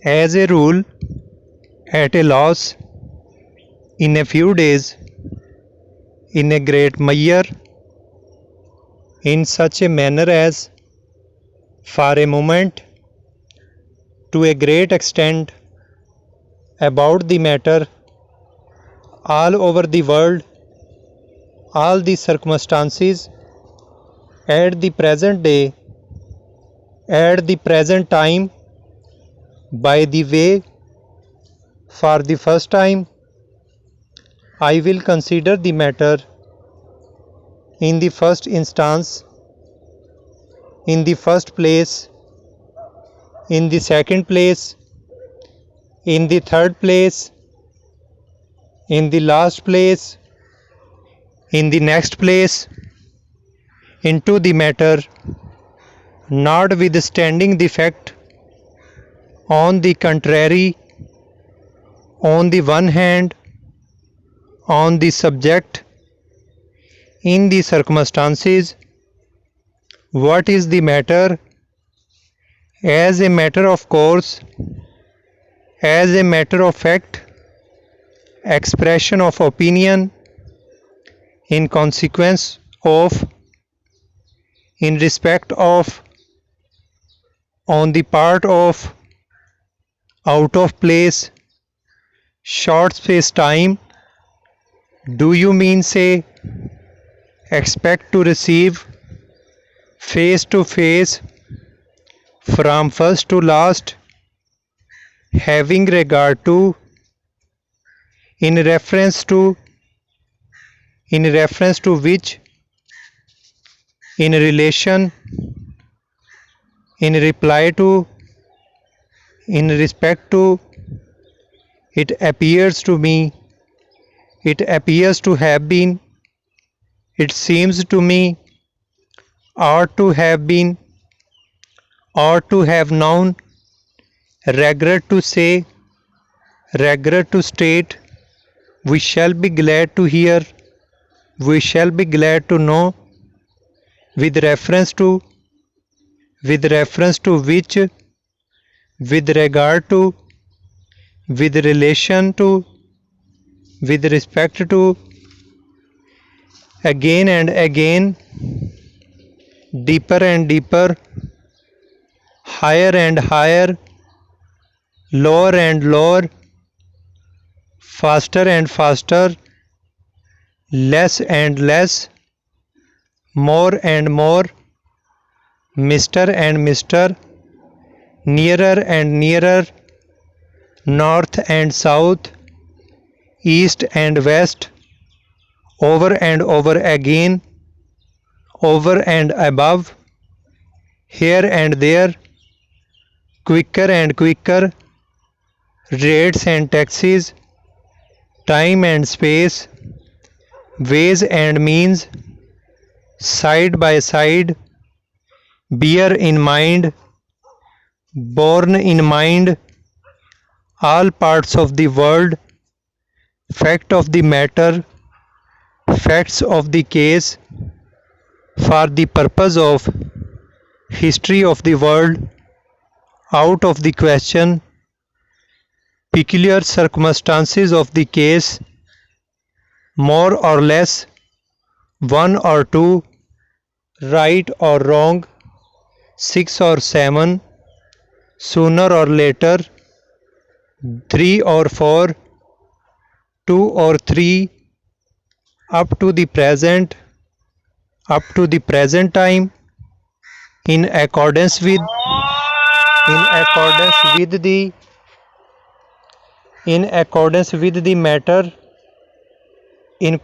As a rule, at a loss, in a few days, in a great measure, in such a manner as, for a moment, to a great extent, about the matter, all over the world, all the circumstances, at the present day, at the present time, by the way, for the first time, I will consider the matter in the first instance, in the first place, in the second place, in the third place, in the last place, in the next place, into the matter, notwithstanding the fact, on the contrary, on the one hand, on the subject, in the circumstances, what is the matter, as a matter of course, as a matter of fact, expression of opinion, in consequence of, in respect of, on the part of, out of place, short space time. Do you mean say, expect to receive, face to face, from first to last, having regard to, in reference to which, in relation, in reply to, in respect to, it appears to me, it appears to have been, it seems to me, ought to have been, ought to have known, regret to say, regret to state, we shall be glad to hear, we shall be glad to know, with reference to which, with regard to, with relation to, with respect to, again and again, deeper and deeper, higher and higher, lower and lower, faster and faster, less and less, more and more, Mr. and Mr., nearer and nearer, north and south, east and west, over and over again, over and above, here and there, quicker and quicker, rates and taxes, time and space, ways and means, side by side, bear in mind, borne in mind, all parts of the world, fact of the matter, facts of the case, for the purpose of history of the world, out of the question, peculiar circumstances of the case, more or less, one or two, right or wrong, 6 or 7, sooner or later, 3 or 4, 2 or 3, up to the present time, in accordance with the matter, in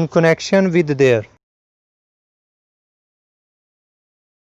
connection with their